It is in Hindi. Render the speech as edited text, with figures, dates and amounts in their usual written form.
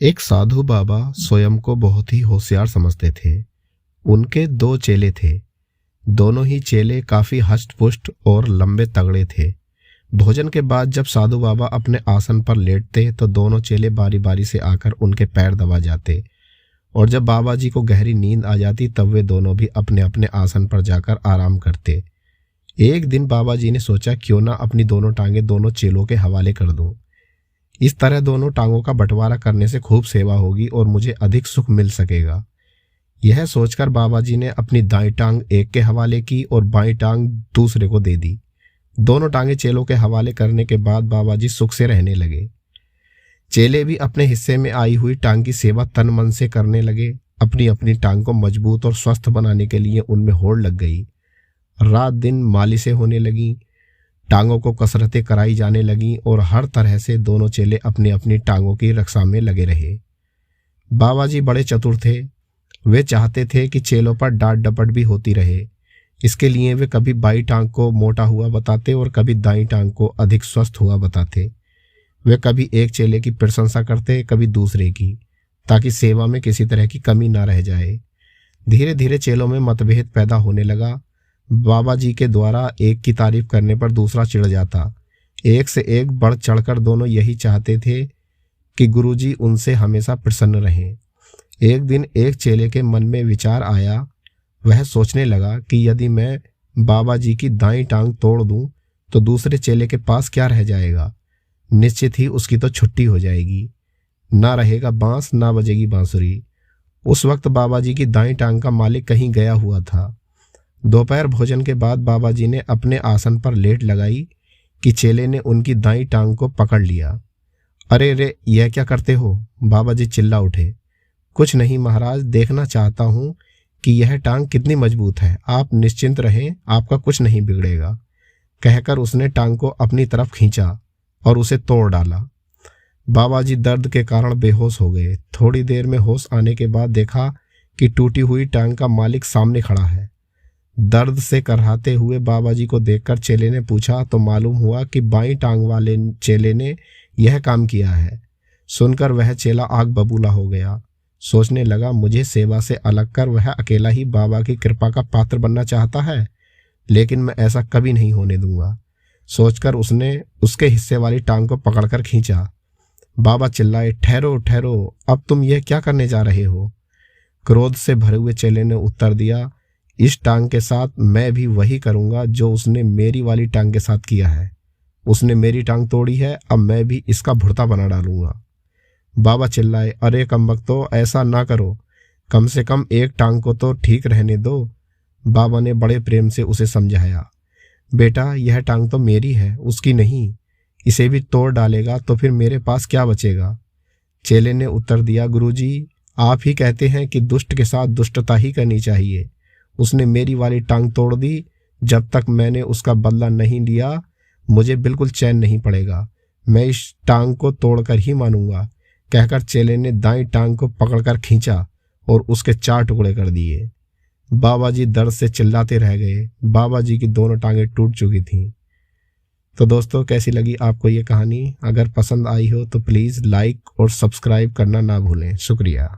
एक साधु बाबा स्वयं को बहुत ही होशियार समझते थे। उनके 2 चेले थे। दोनों ही चेले काफी हष्ट-पुष्ट और लंबे तगड़े थे। भोजन के बाद जब साधु बाबा अपने आसन पर लेटते तो दोनों चेले बारी बारी से आकर उनके पैर दबा जाते, और जब बाबा जी को गहरी नींद आ जाती तब वे दोनों भी अपने अपने आसन पर जाकर आराम करते। एक दिन बाबा जी ने सोचा, क्यों ना अपनी दोनों टांगें दोनों चेलों के हवाले कर दूं। इस तरह दोनों टांगों का बंटवारा करने से खूब सेवा होगी और मुझे अधिक सुख मिल सकेगा। यह सोचकर बाबा जी ने अपनी दाईं टांग एक के हवाले की और बाईं टांग दूसरे को दे दी। दोनों टांगें चेलों के हवाले करने के बाद बाबा जी सुख से रहने लगे। चेले भी अपने हिस्से में आई हुई टांग की सेवा तन मन से करने लगे। अपनी अपनी टांग को मजबूत और स्वस्थ बनाने के लिए उनमें होड़ लग गई। रात दिन मालिशें होने लगी, टांगों को कसरतें कराई जाने लगी और हर तरह से दोनों चेले अपनी अपनी टांगों की रक्षा में लगे रहे। बाबा जी बड़े चतुर थे। वे चाहते थे कि चेलों पर डांट डपट भी होती रहे। इसके लिए वे कभी बाईं टांग को मोटा हुआ बताते और कभी दाईं टांग को अधिक स्वस्थ हुआ बताते। वे कभी एक चेले की प्रशंसा करते, कभी दूसरे की, ताकि सेवा में किसी तरह की कमी ना रह जाए। धीरे धीरे चेलों में मतभेद पैदा होने लगा। बाबा जी के द्वारा एक की तारीफ करने पर दूसरा चिढ़ जाता। एक से एक बढ़ चढ़कर दोनों यही चाहते थे कि गुरुजी उनसे हमेशा प्रसन्न रहें। एक दिन एक चेले के मन में विचार आया। वह सोचने लगा कि यदि मैं बाबा जी की दाईं टांग तोड़ दूं तो दूसरे चेले के पास क्या रह जाएगा। निश्चित ही उसकी तो छुट्टी हो जाएगी। ना रहेगा बांस, ना बजेगी बांसुरी। उस वक्त बाबा जी की दाईं टांग का मालिक कहीं गया हुआ था। दोपहर भोजन के बाद बाबा जी ने अपने आसन पर लेट लगाई कि चेले ने उनकी दाईं टांग को पकड़ लिया। अरे रे, यह क्या करते हो? बाबा जी चिल्ला उठे। कुछ नहीं महाराज, देखना चाहता हूँ कि यह टांग कितनी मजबूत है। आप निश्चिंत रहें, आपका कुछ नहीं बिगड़ेगा, कहकर उसने टांग को अपनी तरफ खींचा और उसे तोड़ डाला। बाबा जी दर्द के कारण बेहोश हो गए। थोड़ी देर में होश आने के बाद देखा कि टूटी हुई टांग का मालिक सामने खड़ा है। दर्द से कराहते हुए बाबा जी को देखकर चेले ने पूछा तो मालूम हुआ कि बाईं टांग वाले चेले ने यह काम किया है। सुनकर वह चेला आग बबूला हो गया। सोचने लगा, मुझे सेवा से अलग कर वह अकेला ही बाबा की कृपा का पात्र बनना चाहता है, लेकिन मैं ऐसा कभी नहीं होने दूंगा। सोचकर उसने उसके हिस्से वाली टांग को पकड़कर खींचा। बाबा चिल्लाए, ठहरो ठहरो, अब तुम यह क्या करने जा रहे हो? क्रोध से भरे हुए चेले ने उत्तर दिया, इस टांग के साथ मैं भी वही करूंगा जो उसने मेरी वाली टांग के साथ किया है। उसने मेरी टांग तोड़ी है, अब मैं भी इसका भुर्ता बना डालूंगा। बाबा चिल्लाए, अरे कमबख्तो, ऐसा ना करो, कम से कम एक टांग को तो ठीक रहने दो। बाबा ने बड़े प्रेम से उसे समझाया, बेटा यह टांग तो मेरी है, उसकी नहीं। इसे भी तोड़ डालेगा तो फिर मेरे पास क्या बचेगा? चेले ने उत्तर दिया, गुरुजी आप ही कहते हैं कि दुष्ट के साथ दुष्टता ही करनी चाहिए। उसने मेरी वाली टांग तोड़ दी। जब तक मैंने उसका बदला नहीं लिया मुझे बिल्कुल चैन नहीं पड़ेगा। मैं इस टांग को तोड़कर ही मानूंगा, कहकर चेले ने दाईं टांग को पकड़कर खींचा और उसके 4 टुकड़े कर दिए। बाबा जी दर्द से चिल्लाते रह गए। बाबा जी की दोनों टांगें टूट चुकी थीं। तो दोस्तों, कैसी लगी आपको ये कहानी? अगर पसंद आई हो तो प्लीज़ लाइक और सब्सक्राइब करना ना भूलें। शुक्रिया।